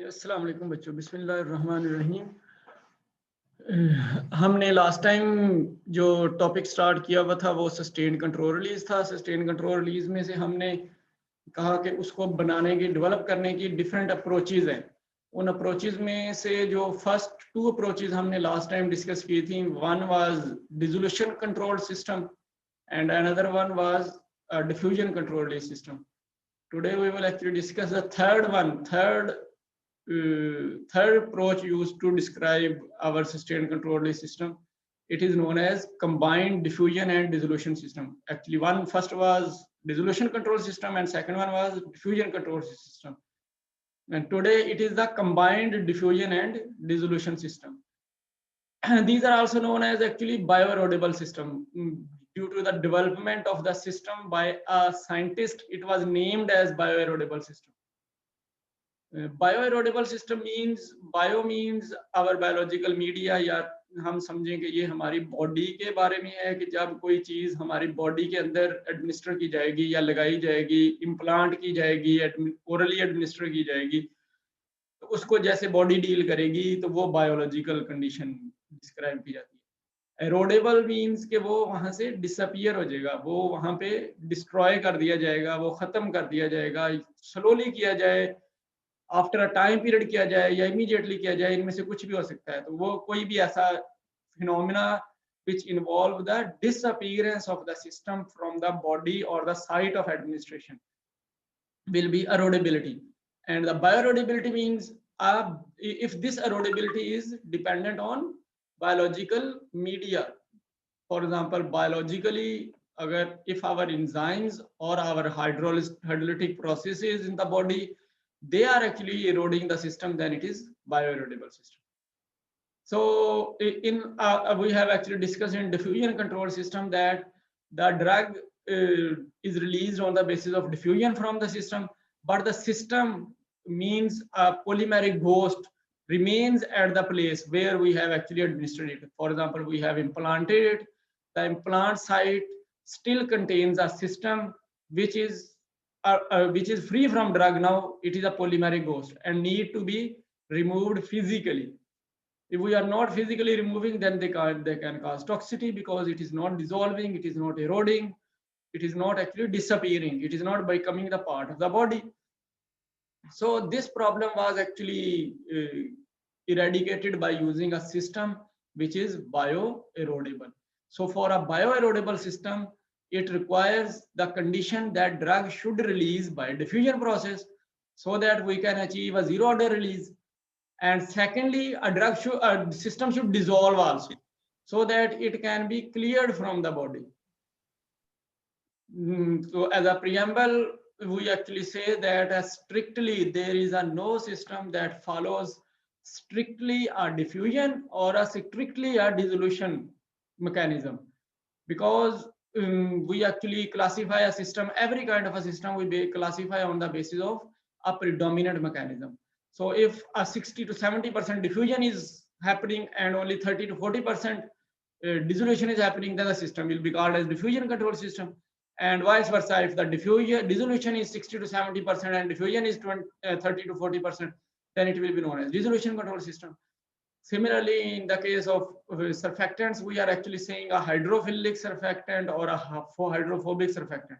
अस्सलाम वालेकुम बच्चों, बिस्मिल्लाहिर्रहमानिर्रहीम। हमने लास्ट टाइम जो टॉपिक स्टार्ट किया हुआ था वो सस्टेन कंट्रोल रिलीज था। सस्टेन कंट्रोल रिलीज में से हमने कहा कि उसको बनाने की, डेवलप करने की डिफरेंट अप्रोचेज हैं। उन अप्रोचेज में से जो फर्स्ट टू अप्रोचेज हमने लास्ट टाइम डिस्कस की थी, one was dissolution control system and another one was a diffusion control release system. Today we will actually discuss the third approach used to describe our sustained control release system. It is known as combined diffusion and dissolution system. Actually, first was dissolution control system and second one was diffusion control system. And today it is the combined diffusion and dissolution system. These are also known as actually bioerodible system. Due to the development of the system by a scientist, it was named as bioerodible system. Bioerodible system means, bio means our biological media, या हम समझें कि ये हमारी body के बारे में है कि जब कोई चीज हमारी बॉडी के अंदर एडमिनिस्टर की जाएगी या लगाई जाएगी, इम्प्लांट की जाएगी, ओरली एडमिनिस्टर की जाएगी, तो उसको जैसे बॉडी डील करेगी, तो वो बायोलॉजिकल कंडीशन डिस्क्राइब की जाती है। एरोडेबल मीन्स कि वो वहां से डिसअपियर हो जाएगा, वो वहां पे डिस्ट्रॉय कर दिया जाएगा, वो खत्म कर दिया जाएगा, स्लोली किया जाए, आफ्टर अ टाइम पीरियड किया जाए या इमीडिएटली किया जाए, इनमें से कुछ भी हो सकता है। तो वो कोई भी ऐसा phenomena which involve the disappearance of the system from the body or the site of administration will be erodability. And the bioerodability means if this erodability is dependent on biological media. For example, biologically, if our enzymes or our hydrolytic processes in the body, they are actually eroding the system, then it is bioerodible system. So we have actually discussed in diffusion control system that the drug is released on the basis of diffusion from the system, but the system means a polymeric ghost remains at the place where we have actually administered it. For example, we have implanted it. The implant site still contains a system which is free from drug. Now it is a polymeric ghost and need to be removed physically. If we are not physically removing, then they can cause toxicity because it is not dissolving, it is not eroding, it is not actually disappearing, it is not becoming the part of the body. So this problem was actually eradicated by using a system which is bioerodible. So for a bioerodible system, it requires the condition that drug should release by diffusion process so that we can achieve a zero order release. And secondly, a system should dissolve also so that it can be cleared from the body. So as a preamble, we actually say that strictly there is no system that follows strictly a diffusion or a strictly a dissolution mechanism, because we actually classify a system, every kind of a system we classify on the basis of a predominant mechanism. So if a 60 to 70% diffusion is happening and only 30 to 40% dissolution is happening, then the system will be called as diffusion control system. And vice versa, if the dissolution is 60 to 70% and diffusion is 30 to 40%, then it will be known as dissolution control system. Similarly, in the case of surfactants, we are actually saying a hydrophilic surfactant or a hydrophobic surfactant.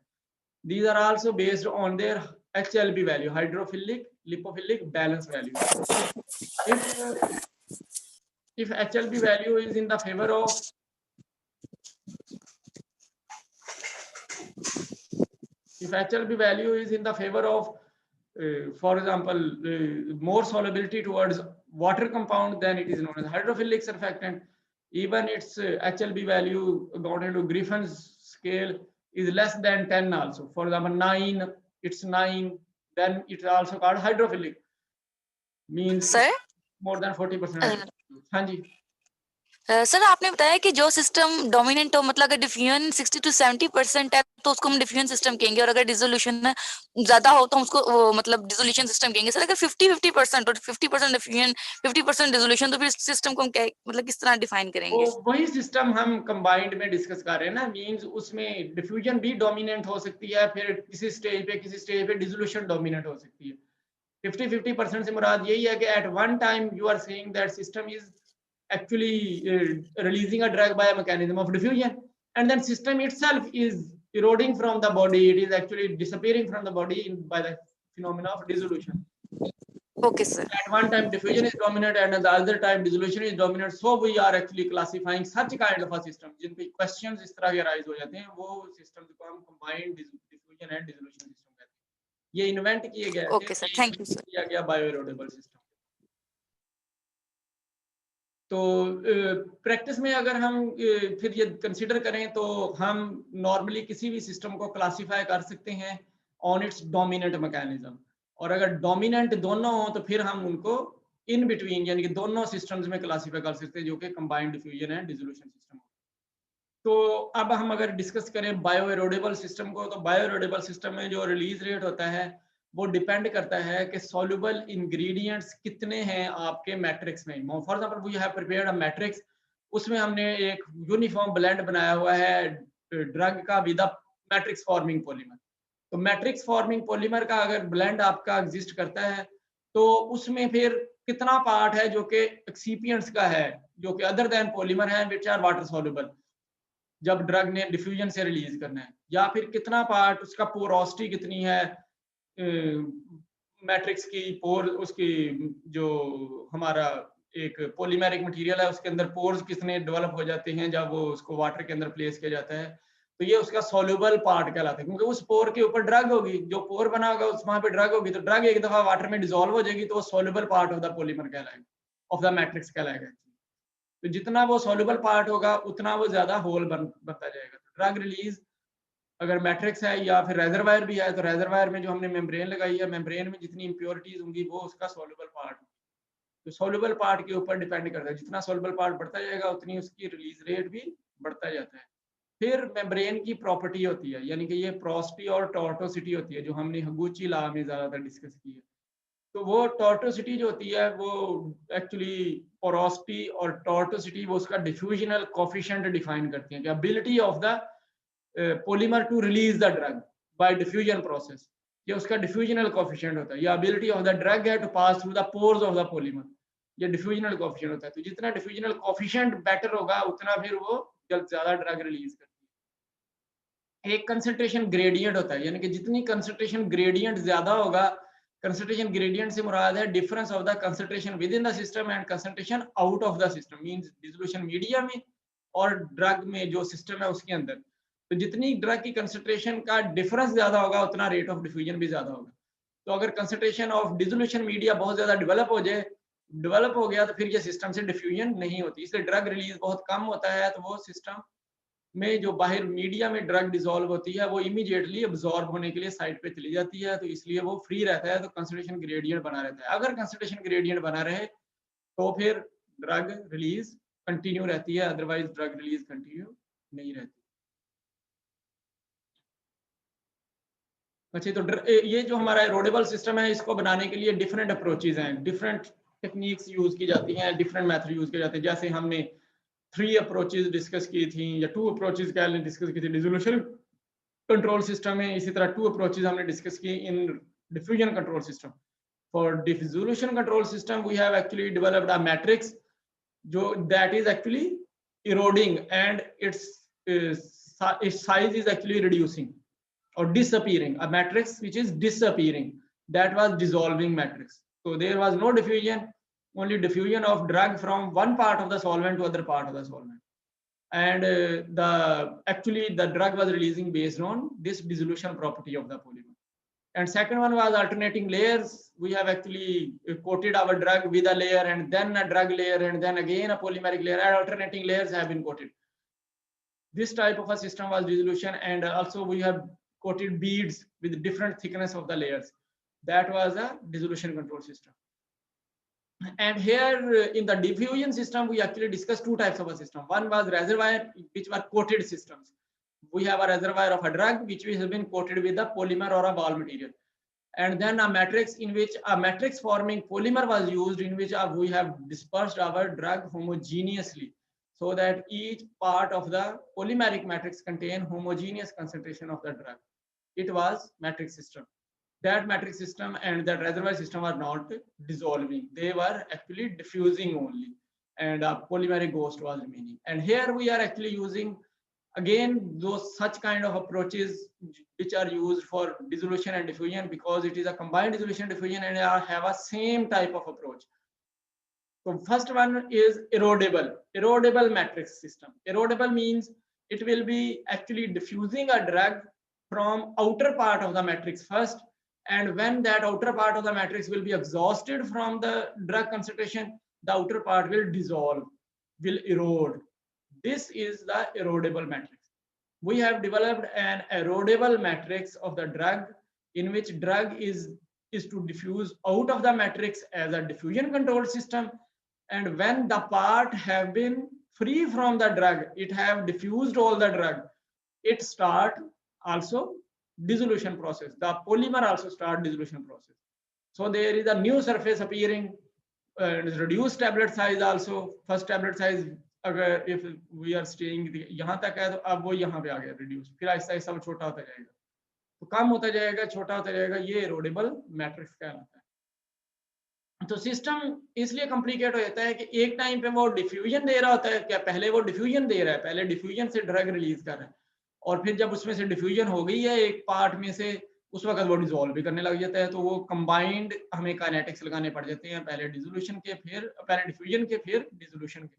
These are also based on their HLB value, hydrophilic lipophilic balance value. If HLB value is in the favor of for example, more solubility towards water compound, then it is known as hydrophilic surfactant. Even its HLB value according to Griffin's scale is less than 10 also. For example, 9, it's 9, then it's also called hydrophilic. Means Sir? More than 40%. हाँ जी. Sir आपने बताया कि जो system dominant हो, मतलब अगर diffusion 60 to 70% है तो उसको हम डिफ्यूजन सिस्टम कहेंगे, और अगर डिसोल्यूशन ज्यादा हो तो हम उसको मतलब डिसोल्यूशन सिस्टम कहेंगे। सर अगर 50-50% और 50% डिफ्यूजन 50% डिसोल्यूशन, तो फिर सिस्टम को हम क्या मतलब किस तरह डिफाइन करेंगे? वही सिस्टम हम कंबाइंड में डिस्कस कर रहे हैं ना, मींस उसमें डिफ्यूजन भी डोमिनेंट हो सकती है, फिर किसी स्टेज पे डिसोल्यूशन डोमिनेंट हो सकती है। 50-50% से मुराद यही है कि at one time you are saying that system is actually releasing a drug by a mechanism of diffusion, and then system itself is eroding from the body, it is actually disappearing from the body by the phenomena of dissolution. Okay sir. At one time diffusion is dominant and at the other time dissolution is dominant, so we are actually classifying such kind of a system जिन पे questions इस तरह के arise हो जाते हैं, वो systems को हम combined diffusion and dissolution system कहते हैं। ये इन्वेंट किए गए थे, Okay sir, thank you sir. किया गया बायोइरोडेबल सिस्टम। तो प्रैक्टिस में अगर हम फिर ये कंसीडर करें तो हम नॉर्मली किसी भी सिस्टम को क्लासिफाई कर सकते हैं ऑन इट्स डोमिनेंट मैकेनिज्म, और अगर डोमिनेंट दोनों हो तो फिर हम उनको इन बिटवीन यानी कि दोनों सिस्टम्स में क्लासिफाई कर सकते हैं, जो कि combined diffusion and dissolution system. तो अब हम अगर डिस्कस करें बायोइरोडेबल सिस्टम को, तो बायोइरोडेबल सिस्टम में जो रिलीज रेट होता है वो डिपेंड करता है कि सॉल्युबल इंग्रेडिएंट्स कितने हैं आपके मैट्रिक्स में। For example we have prepared a matrix, उसमें हमने एक यूनिफॉर्म ब्लेंड बनाया हुआ है ड्रग का with a matrix forming polymer. तो मैट्रिक्स फॉर्मिंग पॉलीमर का अगर ब्लेंड आपका एग्जिस्ट करता है तो उसमें फिर कितना पार्ट है जो कि एक्सिपिएंट्स का है, जो कि अदर देन पॉलीमर है विच आर वाटर सॉल्युबल, जब ड्रग ने डिफ्यूजन से रिलीज करना है, या फिर कितना पार्ट उसका पोरोसिटी कितनी है मैट्रिक्स की, पोर उसकी जो हमारा एक पॉलीमेरिक मटेरियल है उसके अंदर पोर्स कितने डेवलप हो जाते हैं जब वो उसको वाटर के अंदर प्लेस किया जाता है, तो ये उसका सॉल्युबल पार्ट कहलाता है, क्योंकि उस पोर के ऊपर ड्रग होगी, जो पोर बना होगा उस वहां पे ड्रग होगी, तो ड्रग एक दफा वाटर में डिसॉल्व हो जाएगी तो वो soluble part of the polymer कहलाएगा, ऑफ द मैट्रिक्स कहलाएगा। तो जितना वो सॉल्युबल पार्ट होगा उतना वो ज्यादा होल बनता जाएगा। तो ड्रग रिलीज अगर मैट्रिक्स है या फिर रेजरवायर भी है, तो रेजरवायर में जो हमने मेम्ब्रेन लगाई है, मेम्ब्रेन में जितनी इंप्योरिटीज होंगी वो उसका सॉल्युबल पार्ट, तो सॉल्युबल पार्ट के ऊपर डिपेंड करता है, जितना सॉल्युबल पार्ट बढ़ता जाएगा उतनी उसकी रिलीज रेट भी बढ़ता जाता है। फिर मेम्ब्रेन की प्रॉपर्टी होती है, यानी कि ये पोरोसिटी और टॉर्टोसिटी होती है, जो हमने हगुची लॉ में ज्यादातर डिस्कस की है। तो वो टॉर्टोसिटी जो होती है वो एक्चुअली पोरोसिटी और टॉर्टोसिटी वो उसका डिफ्यूजनल कोफिशिएंट डिफाइन करती है कि ability of the polymer to release the drug by diffusion process, ये उसका डिफ्यूजनल कोफिशिएंट होता है, या एबिलिटी ऑफ द ड्रग है to pass through the pores of the polymer, ये डिफ्यूजनल कोफिशिएंट होता है। तो जितना डिफ्यूजनल कोफिशिएंट बेटर होगा उतना फिर वो ज्यादा ड्रग रिलीज करती है। एक कंसंट्रेशन ग्रेडियंट होता है, यानी कि जितनी कंसंट्रेशन ग्रेडियंट ज्यादा होगा, कंसंट्रेशन ग्रेडियंट से मुराद है difference of the concentration with in the system and concentration out of the system, means dissolution media में और ड्रग में जो सिस्टम है उसके अंदर। तो जितनी ड्रग की कंसंट्रेशन का डिफरेंस ज्यादा होगा उतना रेट ऑफ डिफ्यूजन भी ज्यादा होगा। तो अगर कंसंट्रेशन ऑफ डिसोल्यूशन मीडिया बहुत ज्यादा डेवलप हो गया तो फिर ये सिस्टम से डिफ्यूजन नहीं होती, इसलिए ड्रग रिलीज बहुत कम होता है। तो वो सिस्टम में जो बाहर मीडिया में ड्रग डिसॉल्व होती है वो इमीडिएटली अब्सॉर्ब होने के लिए साइड पे चली जाती है, तो इसलिए वो फ्री रहता है, तो कंसंट्रेशन ग्रेडियंट बना रहता है। अगर कंसंट्रेशन ग्रेडियंट बना रहे तो फिर ड्रग रिलीज कंटिन्यू रहती है, अदरवाइज ड्रग रिलीज कंटिन्यू नहीं रहती। अच्छा, तो ये जो हमारा एरोडेबल सिस्टम है इसको बनाने के लिए डिफरेंट अप्रोचेज हैं, डिफरेंट टेक्निक्स यूज की जाती हैं, डिफरेंट मेथड यूज किए जाते हैं। जैसे हमने 3 अप्रोचेज डिस्कस की थी या 2 अप्रोचेज क्या डिस्कस की थी डिसोल्यूशन कंट्रोल सिस्टम में, इसी तरह 2 अप्रोचेज हमने डिस्कस की in diffusion control system. For dissolution control system we have actually developed a matrix जो that is actually eroding and its size is actually reducing or disappearing, a matrix which is disappearing, that was dissolving matrix. So there was no diffusion, only diffusion of drug from one part of the solvent to other part of the solvent, and actually the drug was releasing based on this dissolution property of the polymer. And second one was alternating layers. We have actually coated our drug with a layer and then a drug layer and then again a polymeric layer, and alternating layers have been coated. This type of a system was dissolution, and also we have coated beads with different thickness of the layers. That was a dissolution control system. And here in the diffusion system we actually discussed 2 types of a system. One was reservoir, which were coated systems. we have a reservoir of a drug which has been coated with a polymer or a ball material, and then a matrix in which a matrix forming polymer was used, in which we have dispersed our drug homogeneously, so that each part of the polymeric matrix contain homogeneous concentration of the drug. It was matrix system. That matrix system and that reservoir system are not dissolving, they were actually diffusing only, and a polymeric ghost was remaining. And here we are actually using again those such kind of approaches which are used for dissolution and diffusion, because it is a combined dissolution diffusion and have a same type of approach. So first one is erodible matrix system. Erodible means it will be actually diffusing a drug from outer part of the matrix first, and when that outer part of the matrix will be exhausted from the drug concentration, the outer part will dissolve, will erode. This is the erodible matrix. We have developed an erodible matrix of the drug, in which drug is to diffuse out of the matrix as a diffusion control system, and when the part have been free from the drug, it have diffused all the drug, it start also dissolution process. The polymer also start dissolution process. So there is a new surface appearing, reduced tablet size also. First tablet size अगर if we are staying यहाँ तक है, तो अब वो यहाँ पे आ गया reduce, फिर आहिस्ता आहिस्ता वो छोटा होता जाएगा, तो कम होता जाएगा, छोटा होता जाएगा, ये एरोडेबल मैट्रिक्स कहलाता है। तो सिस्टम इसलिए कॉम्प्लिकेट हो जाता है कि एक टाइम पे वो डिफ्यूजन दे रहा होता है, क्या पहले वो डिफ्यूजन दे रहा है, पहले डिफ्यूजन से ड्रग रिलीज कर रहा है, और फिर जब उसमें से डिफ्यूजन हो गई है एक पार्ट में से, उस वक्त वो डिसॉल्व भी करने लग जाता है, तो वो कंबाइंड हमें काइनेटिक्स लगाने पड़ जाते हैं, पहले डिसोल्यूशन के, फिर पहले डिफ्यूजन के, फिर डिसोल्यूशन के।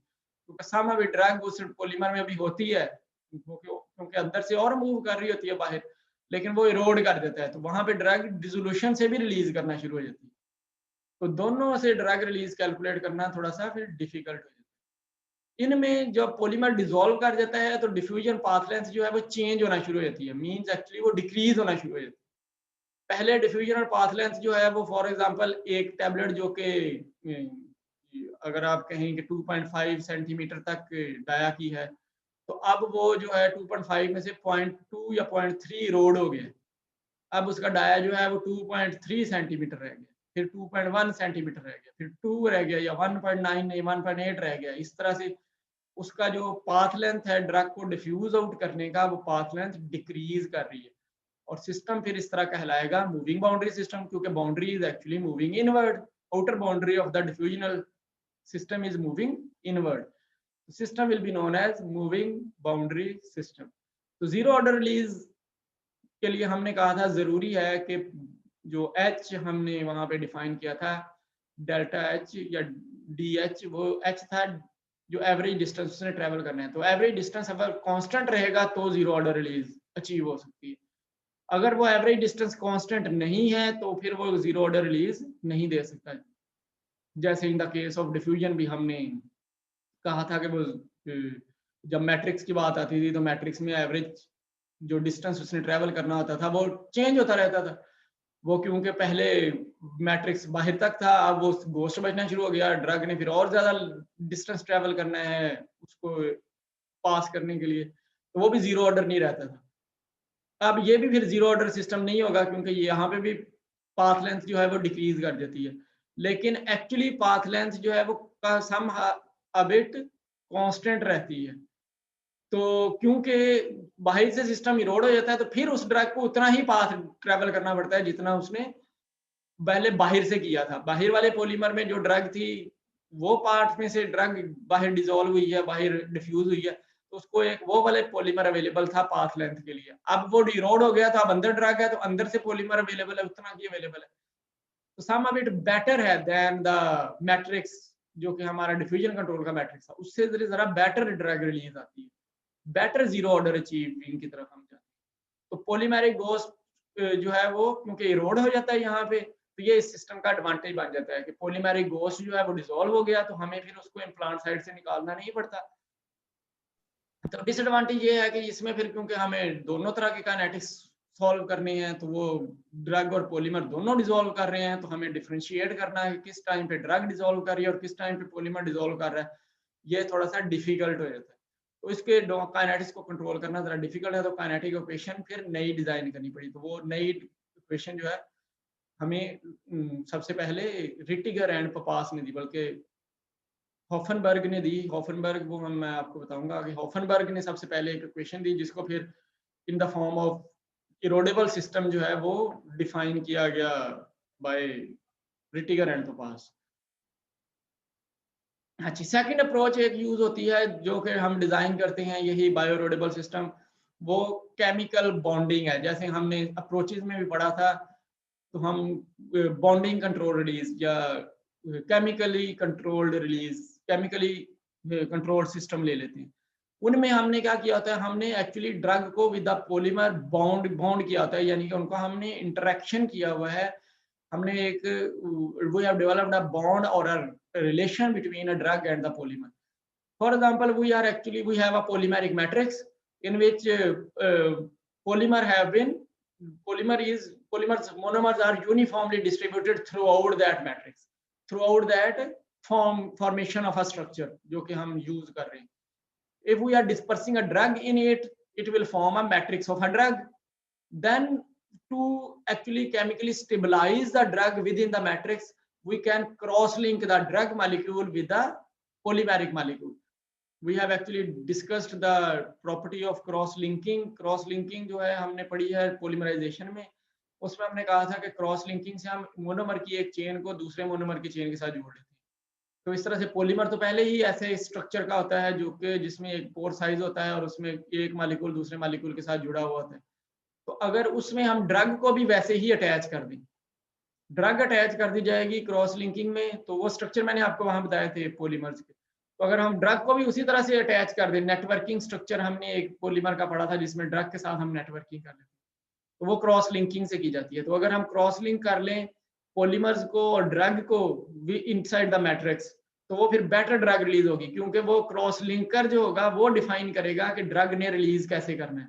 क्योंकि सम अभी ड्रग उस पॉलीमर में भी होती है, क्योंकि अंदर से और मूव कर रही होती है बाहर, लेकिन वो इरोड कर देता है, तो वहां पे ड्रग डिसोल्यूशन से भी रिलीज करना शुरू हो जाती है। तो दोनों से ड्रग रिलीज कैलकुलेट करना थोड़ा सा फिर डिफिकल्ट हो जाता है। इनमें जब पॉलीमर डिसॉल्व कर जाता है, तो डिफ्यूजन पाथ लेंथ जो है वो चेंज होना शुरू हो जाती है, मींस एक्चुअली वो डिक्रीज होना शुरू हो जाती है। पहले डिफ्यूजन और पाथ लेंथ जो है वो फॉर एग्जांपल एक टैबलेट जो कि अगर आप कहें कि 2.5 सेंटीमीटर तक डाया की है, तो अब वो जो है 2.5 में से 0.2 या 0.3 रोड हो गया, अब उसका डाया जो है वो 2.3 सेंटीमीटर रह गया, फिर 2.1 सेंटीमीटर रह गया, फिर 2 रह गया, या 1.9 नहीं 1.8 रह गया। इस तरह से उसका जो पाथ लेंथ है ड्रग को डिफ्यूज आउट करने का, वो पाथ लेंथ डिक्रीज कर रही है, और सिस्टम फिर इस तरह कहलाएगा मूविंग बाउंड्री सिस्टम, क्योंकि boundary is actually moving inward, outer boundary of the diffusional system is moving inward. The system will be known as moving boundary system. तो जीरो ऑर्डर रिलीज के लिए हमने कहा था जरूरी है कि जो H हमने वहां पे डिफाइन किया था डेल्टा H या DH, वो H था जो एवरेज डिस्टेंस उसने ट्रेवल करना है। तो एवरेज डिस्टेंस अगर कांस्टेंट रहेगा तो जीरो ऑर्डर रिलीज अचीव हो सकती है, अगर वो एवरेज डिस्टेंस कांस्टेंट नहीं है तो फिर वो जीरो ऑर्डर रिलीज नहीं दे सकता। जैसे in the case of diffusion भी हमने कहा था कि वो जब मैट्रिक्स की बात आती थी तो मैट्रिक्स में एवरेज जो डिस्टेंस उसने ट्रेवल करना होता था वो चेंज होता रहता था, वो क्योंकि पहले मैट्रिक्स बाहर तक था, अब वो गोस्ट बचना शुरू हो गया, ड्रग ने फिर और ज्यादा डिस्टेंस ट्रेवल करना है उसको पास करने के लिए, तो वो भी जीरो ऑर्डर नहीं रहता था। अब ये भी फिर जीरो ऑर्डर सिस्टम नहीं होगा, क्योंकि यहाँ पे भी पाथ लेंथ जो है वो डिक्रीज कर देती है, लेकिन एक्चुअली पाथ लेंथ जो है वो सम अ बिट कांस्टेंट रहती है। तो क्योंकि बाहर से सिस्टम इरोड हो जाता है, तो फिर उस ड्रग को उतना ही पाथ ट्रेवल करना पड़ता है जितना उसने पहले बाहर से किया था। बाहर वाले पॉलीमर में जो ड्रग थी वो पार्ट में से ड्रग बाहर डिसॉल्व हुई है, बाहर डिफ्यूज हुई है, तो उसको एक वो वाले पॉलीमर अवेलेबल था पाथ लेंथ के लिए। अब वो इरोड हो गया, तो अब अंदर ड्रग है, तो अंदर से पॉलीमर अवेलेबल है, उतना ही अवेलेबल है, तो सम ऑफ इट बेटर है देन द मैट्रिक्स जो कि हमारा डिफ्यूजन कंट्रोल का मैट्रिक्स था, उससे जरा बेटर ड्रग रिलीज आती है, बेटर जीरो ऑर्डर अचीविंग की तरफ हम जाते हैं। तो पॉलीमेरिक गोस्ट जो है वो क्योंकि इरोड हो जाता है यहाँ पे, तो ये इस सिस्टम का एडवांटेज बन जाता है कि पॉलीमेरिक गोस्ट जो है वो डिसॉल्व हो गया, तो हमें फिर उसको इम्प्लांट साइड से निकालना नहीं पड़ता। तो डिसएडवांटेज ये है कि इसमें फिर क्योंकि हमें दोनों तरह के काइनेटिक्स सॉल्व करने हैं, तो वो ड्रग और पॉलीमर दोनों डिसॉल्व कर रहे हैं, तो हमें डिफरेंशिएट करना है कि किस टाइम पे ड्रग डिसॉल्व कर रही है और किस टाइम पे पॉलीमर डिसॉल्व कर रहा है, ये थोड़ा सा डिफिकल्ट हो जाता है। तो इसके काइनेटिक्स को कंट्रोल करना ज़रा डिफिकल्ट है, तो काइनेटिक इक्वेशन फिर नई डिज़ाइन करनी पड़ी। तो वो नई इक्वेशन जो है हमें सबसे पहले रिटिगर एंड पपास ने दी, बल्कि हॉफनबर्ग ने दी। हॉफनबर्ग वो मैं आपको बताऊंगा कि हॉफनबर्ग ने सबसे पहले एक इक्वेशन दी जिसको फिर in the form of erodible system जो है वो डिफाइन किया गया बाय रिटिगर एंड पपास। अच्छा, सेकंड अप्रोच एक यूज होती है जो कि हम डिजाइन करते हैं यही बायोरोडेबल सिस्टम, वो केमिकल बॉन्डिंग है। जैसे हमने अप्रोचेज में भी पढ़ा था, तो हम बॉन्डिंग कंट्रोल रिलीज या chemically controlled release, chemically controlled system ले लेते हैं। उनमें हमने क्या किया होता है, हमने एक्चुअली ड्रग को विद द पॉलीमर बॉन्ड किया होता है, यानी कि उनका हमने इंटरेक्शन किया हुआ है। हमने एक we have developed a bond और a relation between a drug and the polymer. For example, we have a polymeric matrix in which polymers monomers are uniformly distributed throughout that matrix, throughout that formation of a structure जो कि हम use कर रहे हैं। If we are dispersing a drug in it, it will form a matrix of a drug. Then to actually chemically stabilize the drug within the matrix, we can cross-link the drug molecule with the polymeric molecule. We have actually discussed the property of cross-linking. Cross-linking जो है हमने पढ़ी है polymerization में, उसमें हमने कहा था कि cross-linking से हम मोनोमर की एक चेन को दूसरे मोनोमर की चेन के साथ जोड़ लेते हैं। तो इस तरह से पॉलीमर तो पहले ही ऐसे स्ट्रक्चर का होता है जो कि जिसमें एक पोर साइज होता है और उसमें एक मॉलिक्यूल दूसरे मॉलिक्यूल के साथ जुड़ा हुआ होता है। तो अगर उसमें हम ड्रग को भी वैसे ही अटैच कर दें, ड्रग अटैच कर दी जाएगी क्रॉस लिंकिंग में, तो वो स्ट्रक्चर मैंने आपको वहां बताए थे पॉलीमर्स के। तो अगर हम ड्रग को भी उसी तरह से अटैच कर दें, नेटवर्किंग स्ट्रक्चर हमने एक पॉलीमर का पढ़ा था जिसमें ड्रग के साथ हम नेटवर्किंग कर लेते हैं, तो वो क्रॉस लिंकिंग से की जाती है। तो अगर हम क्रॉस लिंक कर लें पॉलीमर्स को और ड्रग को इनसाइड द मैट्रिक्स, तो वो फिर बेटर ड्रग रिलीज होगी, क्योंकि वो क्रॉस लिंकर जो होगा वो डिफाइन करेगा कि ड्रग ने रिलीज कैसे करना है।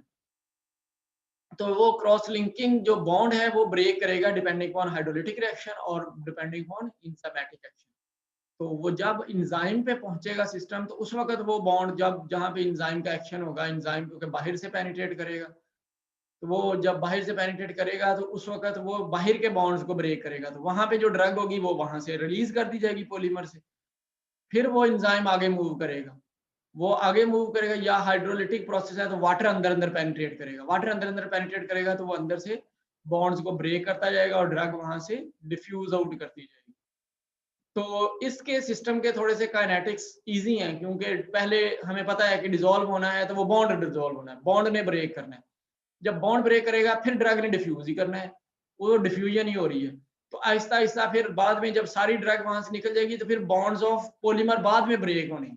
तो वो क्रॉस लिंकिंग जो बॉन्ड है वो ब्रेक करेगा डिपेंडिंग ऑन हाइड्रोलिटिक रिएक्शन और डिपेंडिंग ऑन इंजाइमेटिक एक्शन। तो वो जब इंजाइम पे पहुंचेगा सिस्टम, तो उस वक्त वो बॉन्ड जब जहां पे इंजाइम का एक्शन होगा, इंजाइम क्योंकि बाहर से पेनिट्रेट करेगा, तो वो जब बाहर से पेनिट्रेट करेगा तो उस वक्त वो बाहर के बॉन्ड्स को ब्रेक करेगा, तो वहां पे जो ड्रग होगी वो वहां से रिलीज कर दी जाएगी पॉलीमर से। फिर वो एंजाइम आगे मूव करेगा, वो आगे मूव करेगा, या हाइड्रोलिटिक प्रोसेस है तो वाटर अंदर अंदर पेनिट्रेट करेगा, वाटर अंदर अंदर पेनिट्रेट करेगा तो वो अंदर से बॉन्ड्स को ब्रेक करता जाएगा और ड्रग वहां से डिफ्यूज आउट करती जाएगी। तो इसके सिस्टम के थोड़े से काइनेटिक्स इजी हैं, क्योंकि पहले हमें पता है कि डिसॉल्व होना है तो वो बॉन्ड डिसॉल्व होना है, बॉन्ड ने ब्रेक करना है। जब बॉन्ड ब्रेक करेगा फिर ड्रग ने डिफ्यूज ही करना है, वो डिफ्यूजन ही हो रही है। तो आहिस्ता आहिस्ता फिर बाद में जब सारी ड्रग वहां से निकल जाएगी तो फिर बॉन्ड्स ऑफ पॉलीमर बाद में ब्रेक होने।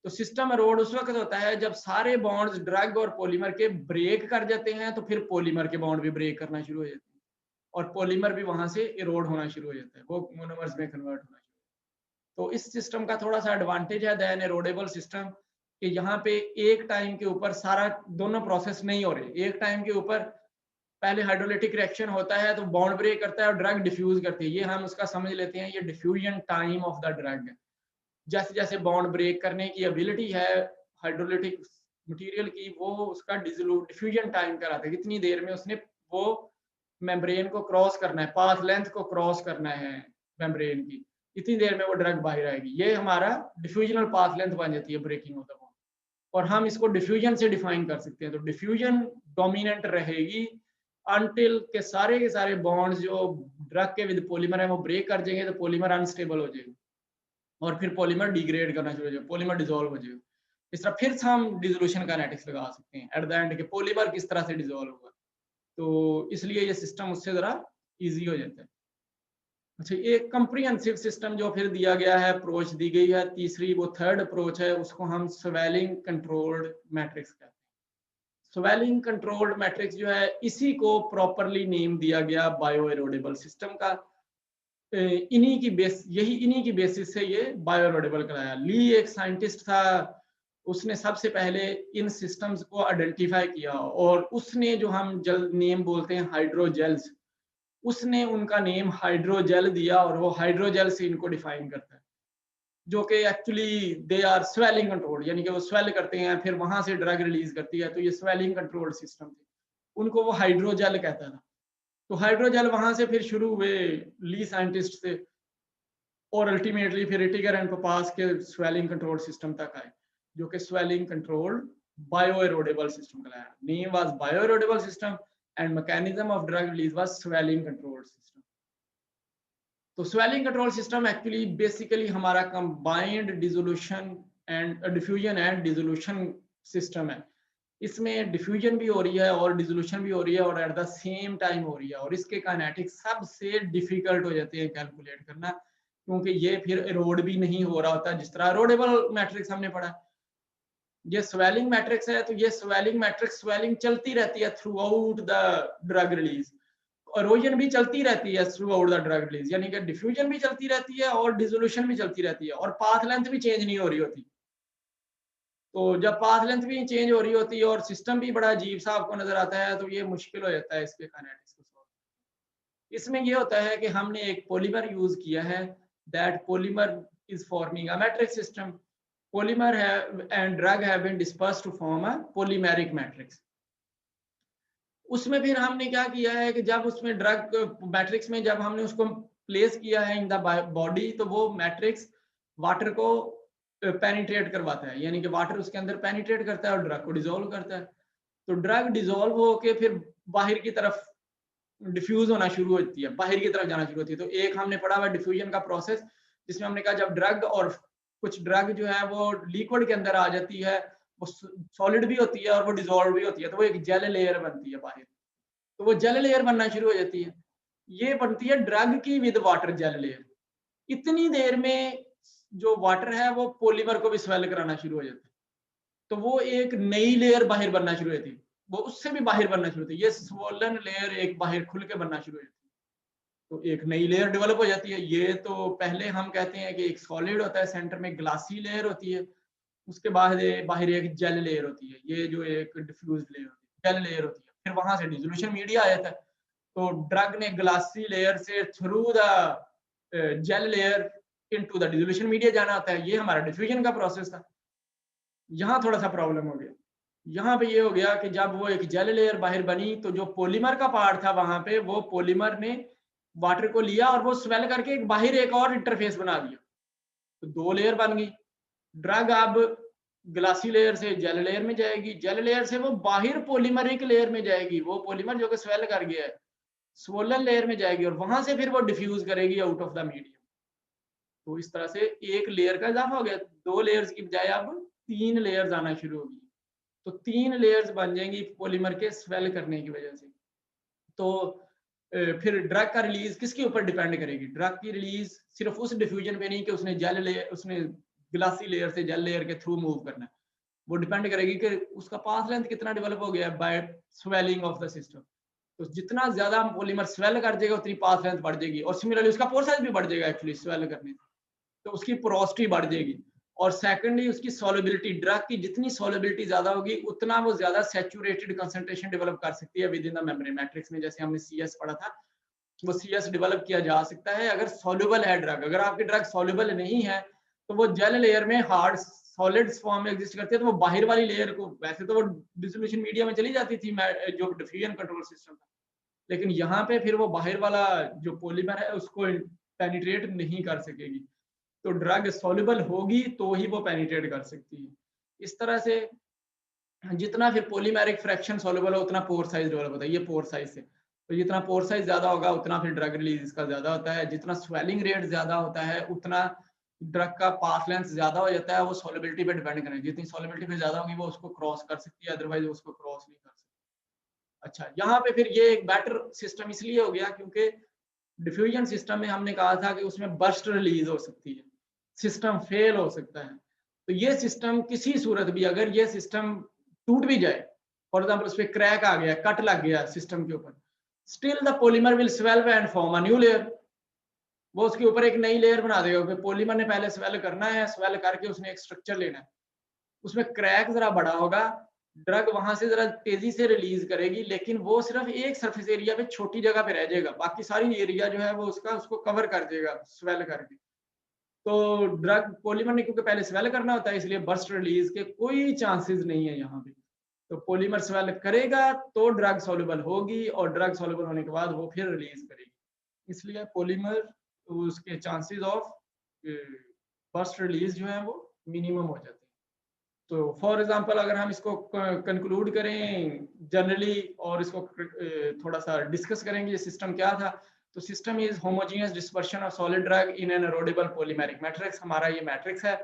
तो सिस्टम एरोड उस वक्त होता है जब सारे बॉन्ड्स ड्रग और पॉलीमर के ब्रेक कर जाते हैं, तो फिर पॉलीमर के बॉन्ड भी ब्रेक करना शुरू हो जाते हैं और पॉलीमर भी वहां से इरोड होना शुरू हो जाता है, वो मोनोमर्स में कन्वर्ट होना शुरू। तो इस सिस्टम का थोड़ा सा एडवांटेज है देन एरोडेबल सिस्टम, कि यहाँ पे एक टाइम के ऊपर सारा दोनों प्रोसेस नहीं हो रहे। एक टाइम के ऊपर पहले हाइड्रोलिटिक रिएक्शन होता है तो बॉन्ड ब्रेक करता है और ड्रग डिफ्यूज करती है, ये हम उसका समझ लेते हैं, ये diffusion time of the drug है। जैसे जैसे बॉन्ड ब्रेक करने की एबिलिटी है हाइड्रोलिटिक मटेरियल की, वो उसका डिफ्यूजन टाइम कराता है, कितनी देर में उसने वो मेम्ब्रेन को क्रॉस करना है, पाथ लेंथ को क्रॉस करना है मेम्ब्रेन की, इतनी देर में वो ड्रग बाहर आएगी। ये हमारा डिफ्यूजनल पाथ लेंथ बन जाती है ब्रेकिंग ऑफ द बॉन्ड, और हम इसको डिफ्यूजन से डिफाइन कर सकते हैं। तो डिफ्यूजन डोमिनेंट रहेगी अनटिल के सारे बॉन्ड्स जो ड्रग के विद पॉलीमर है वो ब्रेक कर जाएंगे, तो पॉलीमर अनस्टेबल हो जाएगा और फिर पॉलीमर डिग्रेड करना शुरू हो जाएगा, पॉलीमर डिसॉल्व हो जाएगा। इस तरह फिर हम डिसोल्यूशन काइनेटिक्स लगा सकते हैं एट द एंड के पॉलीमर किस तरह से डिसॉल्व होगा। तो इसलिए ये सिस्टम उससे जरा इजी हो जाता है। अच्छा, एक कंप्रिहेंसिव सिस्टम जो फिर दिया गया है, अप्रोच दी गई है तीसरी, वो थर्ड अप्रोच है, उसको हम स्वेलिंग कंट्रोल्ड मैट्रिक्स कहते हैं। स्वेलिंग कंट्रोल्ड मैट्रिक्स जो है, इसी को प्रॉपरली नेम दिया गया बायो एरोडेबल सिस्टम का। इन्हीं की बेसिस से ये बायो एरोडेबल कराया। ली एक साइंटिस्ट था, उसने सबसे पहले इन सिस्टम्स को आइडेंटिफाई किया और उसने जो हम जल नेम बोलते हैं हाइड्रोजेल्स, उसने उनका नेम हाइड्रोजेल दिया और वो हाइड्रोजेल से इनको डिफाइन करता है। जो कि actually they are swelling control, यानी कि वो स्वेल करते हैं फिर वहां से ड्रग रिलीज करती है, तो ये स्वेलिंग कंट्रोल सिस्टम थे। उनको वो हाइड्रोजेल कहता था। तो हाइड्रोजेल वहां से फिर शुरू हुए ली साइंटिस्ट से, और अल्टीमेटली फिर रिटिगर एंड पपास के स्वेलिंग कंट्रोल सिस्टम तक आए, जो कि स्वेलिंग कंट्रोल बायोएरोडेबल सिस्टम कहलाया। Name was bioerodible system and mechanism of drug release was swelling control system. तो swelling control system actually basically हमारा combined dissolution and diffusion and dissolution system है। इसमें diffusion भी हो रही है और डिसोल्यूशन भी हो रही है और एट द सेम टाइम हो रही है, और इसके काइनेटिक्स सबसे डिफिकल्ट हो जाते हैं कैलकुलेट करना, क्योंकि ये फिर एरोड भी नहीं हो रहा होता जिस तरह एरोडेबल मैट्रिक्स हमने पढ़ा। ये स्वेलिंग मैट्रिक्स है, तो ये स्वेलिंग मैट्रिक्स स्वेलिंग चलती रहती है through out the drug release, halogen भी चलती रहती है through out the drug release, यानी कि डिफ्यूजन भी चलती रहती है और डिसोल्यूशन भी चलती रहती है, और पाथ लेंथ भी चेंज नहीं हो रही होती। तो जब पाथ लेंथ भी चेंज हो रही होती है और सिस्टम भी बड़ा अजीब सा आपको नजर आता है, तो ये मुश्किल हो जाता है इसके काइनेटिक्स को सॉल्व। इसमें ये होता है कि हमने एक पॉलीमर यूज किया है, that polymer is forming a matrix system. Polymer है and drug have been dispersed to form a polymeric matrix. उसमें फिर हमने क्या किया है कि जब उसमें ड्रग मैट्रिक्स में जब हमने उसको प्लेस किया है इन द बॉडी, तो वो मैट्रिक्स वाटर को पेनिट्रेट करवाता है, यानी कि वाटर उसके अंदर पेनिट्रेट करता है और ड्रग को डिसॉल्व करता है। तो ड्रग डिसॉल्व होके फिर बाहर की तरफ डिफ्यूज होना शुरू होती है, बाहर की तरफ जाना शुरू होती है। तो एक हमने पढ़ा हुआ डिफ्यूजन का प्रोसेस, जिसमें हमने कहा जब ड्रग और कुछ ड्रग जो है वो लिक्विड के अंदर आ जाती है, वो सॉलिड भी होती है और वो डिसॉल्व भी होती है, तो वो एक जेल लेयर बनती है बाहर। तो वो जेल लेयर बनना शुरू हो जाती है। ये बनती है ड्रग की विद वाटर जेल लेयर। इतनी देर में जो वाटर है वो पॉलीमर को भी स्वेल कराना शुरू हो जाता है, तो वो एक नई लेयर बाहर बनना शुरू होती है, वो उससे भी बाहर बनना शुरू होती है। ये स्वोलन लेयर एक बाहर खुल के बनना शुरू हो जाती है, तो एक नई लेयर डेवलप हो जाती है। ये तो पहले हम कहते हैं कि एक सॉलिड होता है, सेंटर में ग्लासी लेयर होती है, उसके बाद बाहर एक जेल लेयर होती है, ये जो एक डिफ्यूज लेयर होती है, जेल लेयर होती है। फिर वहां से डिसोल्यूशन मीडिया आ जाता है। तो ड्रग ने ग्लासी लेयर से through the gel layer into the dissolution media जाना होता है। ये हमारा डिफ्यूजन का प्रोसेस था। यहाँ थोड़ा सा प्रॉब्लम हो गया। यहाँ पे ये हो गया कि जब वो एक जेल लेयर बाहर बनी, तो जो पॉलीमर का पार्ट था वहां पे, वो पॉलीमर ने वाटर को लिया और वो स्वेल करके एक बाहर एक और इंटरफेस बना दिया, तो दो लेयर बन गई। ड्रग अब ग्लासी लेयर से जेल लेयर में जाएगी, जेल लेयर से वो बाहर पॉलीमरिक लेयर में जाएगी, वो पॉलीमर जो कि स्वेल कर गया है स्वोलन लेयर में जाएगी, और वहां से फिर वो डिफ्यूज करेगी आउट ऑफ द मीडियम। तो इस तरह से एक लेयर का इजाफा हो गया, दो लेयर्स की बजाय अब तीन लेयर्स आना शुरू होगी। तो तीन लेयर्स बन जाएंगी पॉलीमर के स्वेल करने की वजह से। तो फिर ड्रग का रिलीज किसके ऊपर डिपेंड करेगी? ड्रग की रिलीज सिर्फ उस डिफ्यूजन पे नहीं कि उसने ग्लासी लेयर से जेल लेयर के थ्रू मूव करना है, वो डिपेंड करेगी कि उसका पाथ लेंथ कितना डेवलप हो गया है by swelling of the system. तो जितना ज्यादा पॉलीमर स्वेल कर जाएगा उतनी पाथ लेंथ बढ़ जाएगी, और सिमिलरली उसका पोर साइज भी बढ़ जाएगा एक्चुअली स्वेल करने से, तो उसकी पोरोसिटी बढ़ जाएगी। और सेकेंडली उसकी सॉल्युबिलिटी, ड्रग की जितनी सॉल्युबिलिटी ज्यादा होगी उतना वो ज्यादा सैचुरेटेड कंसंट्रेशन डेवलप कर सकती है with in the membrane. Matrix में जैसे हमने सीएस पढ़ा था, वो सीएस डेवलप किया जा सकता है अगर सॉल्युबल है ड्रग। अगर आपकी ड्रग सॉल्युबल नहीं है तो वो जेल लेयर में हार्ड सॉलिड्स फॉर्म में एग्जिस्ट करती है, तो वो बाहर वाली लेयर को, वैसे तो वो डिसोल्यूशन मीडिया में चली जाती थी जो डिफ्यूजन कंट्रोल सिस्टम था, लेकिन यहाँ पे फिर वो बाहर वाला जो पॉलीमर है उसको पेनिट्रेट नहीं कर सकेगी। तो ड्रग सॉल्युबल होगी तो ही वो पेनिट्रेट कर सकती है। इस तरह से जितना फिर पॉलीमेरिक फ्रैक्शन सॉल्युबल हो उतना पोर साइज डेवलप होता है, ये पोर साइज से। तो जितना पोर साइज ज्यादा होगा उतना फिर ड्रग रिलीज इसका ज्यादा होता है, जितना स्वेलिंग रेट ज्यादा होता है उतना ड्रग का पाथ लेंथ ज्यादा हो जाता है। वो सॉल्युबिलिटी पे डिपेंड करें, जितनी सॉल्युबिलिटी पे ज्यादा होगी वो उसको क्रॉस कर सकती है, अदरवाइज उसको क्रॉस नहीं कर सकती। अच्छा, यहाँ पे फिर ये एक बेटर सिस्टम इसलिए हो गया क्योंकि डिफ्यूजन सिस्टम में हमने कहा था कि उसमें बर्स्ट रिलीज हो सकती है, सिस्टम फेल हो सकता है। तो ये सिस्टम किसी सूरत भी, अगर ये सिस्टम टूट भी जाए, फॉर एग्जाम्पल उस पर क्रैक आ गया, कट लग गया सिस्टम के ऊपर, still the polymer will swell and form a new layer. वो उसके ऊपर एक नई लेयर बना देगा। पॉलीमर ने पहले स्वेल करना है, स्वेल करके उसने एक स्ट्रक्चर लेना है, उसमें क्रैक जरा बड़ा होगा, ड्रग वहां से जरा तेजी से रिलीज करेगी, लेकिन वो सिर्फ एक सरफेस एरिया पे छोटी जगह पे रह जाएगा, बाकी सारी एरिया जो है वो उसको कवर कर देगा स्वेल करके। तो ड्रग पॉलीमर ने क्योंकि पहले स्वेल करना होता है, इसलिए बर्स्ट रिलीज के कोई चांसेस नहीं है यहाँ पे। तो पॉलीमर स्वेल करेगा तो ड्रग सॉल्युबल होगी, और ड्रग सॉल्युबल होने के बाद वो फिर रिलीज करेगी। इसलिए पॉलीमर उसके चांसेस ऑफ बर्स्ट रिलीज जो है वो मिनिमम हो जाते हैं। तो फॉर एग्जांपल अगर हम इसको कंक्लूड करें जनरली और इसको थोड़ा सा डिस्कस करेंगे ये सिस्टम क्या था, तो system is homogeneous dispersion of solid drug in an erodible polymeric matrix. हमारा ये मैट्रिक्स है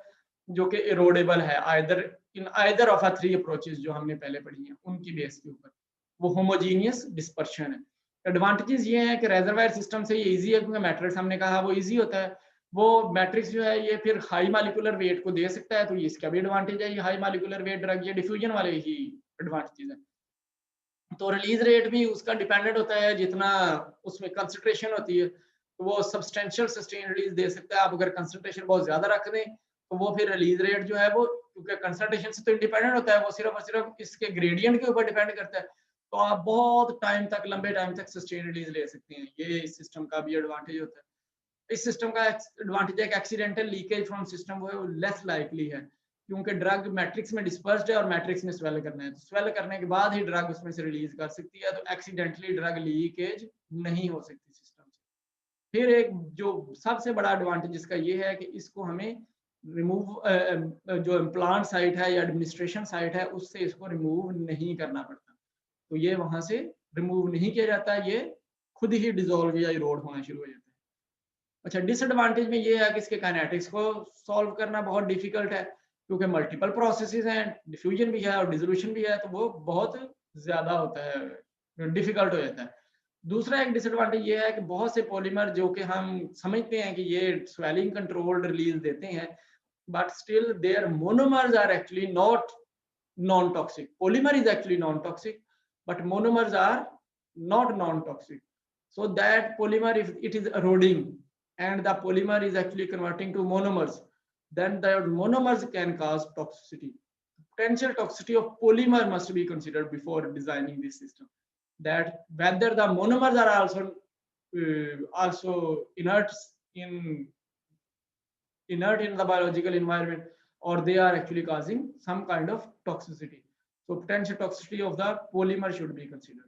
जो कि एरोडेबल है either of a three approaches जो हमने पहले पढ़ी हैं उनकी बेस के ऊपर, वो होमोजेनियस डिस्पर्शन है। एडवांटेजेस ये है कि रेजर्वायर सिस्टम से ये इजी है क्योंकि मैट्रिक्स हमने कहा वो इजी होता है। वो मैट्रिक्स जो है ये फिर हाई मॉलिक्यूलर वेट को दे सकता है, तो ये इसका भी एडवांटेज है। ये हाई मॉलिक्यूलर वेट ड्रग, ये डिफ्यूजन वाले ही एडवांटेजेस है। तो रिलीज रेट भी उसका डिपेंडेंट होता है, जितना उसमें कंसंट्रेशन होती है तो वो सब्सटेंशियल सस्टेन रिलीज दे सकता है। आप अगर कंसंट्रेशन बहुत ज्यादा रख दें तो वो फिर रिलीज रेट जो है वो, क्योंकि कंसंट्रेशन से तो इंडिपेंडेंट होता है, वो सिर्फ और सिर्फ इसके ग्रेडियंट के ऊपर डिपेंड करता है। तो आप बहुत टाइम तक, लंबे टाइम तक सस्टेन रिलीज ले सकते हैं। ये इस सिस्टम का भी एडवांटेज होता है। इस सिस्टम का एडवांटेज है कि एक्सीडेंटल लीकेज फ्रॉम सिस्टम वो लेस लाइकली है, क्योंकि ड्रग मैट्रिक्स में डिस्पर्स्ड है और मैट्रिक्स में स्वेल करना है, तो स्वेल करने के बाद ही ड्रग उसमें से रिलीज कर सकती है, तो एक्सीडेंटली ड्रग लीकेज नहीं हो सकती सिस्टम से। फिर एक जो सबसे बड़ा एडवांटेज इसका ये है कि इसको हमें रिमूव जो इम्प्लांट साइट है या एडमिनिस्ट्रेशन साइट है उससे इसको रिमूव नहीं करना पड़ता, तो ये वहां से रिमूव नहीं किया जाता, ये खुद ही डिजोल्व या इरोड होना शुरू हो जाता है। अच्छा, डिसएडवांटेज में ये है कि इसके काइनेटिक्स को सॉल्व करना बहुत डिफिकल्ट है, क्योंकि मल्टीपल प्रोसेसेस हैं, डिफ्यूजन भी है और डिसोल्यूशन भी है, तो वो बहुत ज्यादा होता है, डिफिकल्ट हो जाता है। दूसरा एक डिसएडवांटेज ये है कि बहुत से पॉलीमर जो कि हम समझते हैं कि ये स्वेलिंग कंट्रोल्ड रिलीज देते हैं, but still there monomers are actually not non toxic. Polymer is actually non toxic, but monomers are not non-toxic, so that polymer, if it is eroding and the polymer is actually converting to monomers, then the monomers can cause toxicity. Potential toxicity of polymer must be considered before designing this system, that whether the monomers are also inert in the biological environment, or they are actually causing some kind of toxicity. So potential toxicity of the polymer should be considered.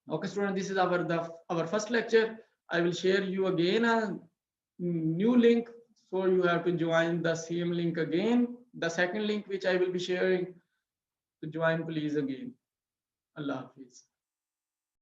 Okay, student, this is our first lecture. I will share you again a new link, so you have to join the same link again. The second link which I will be sharing, to join please again. Allah Hafiz.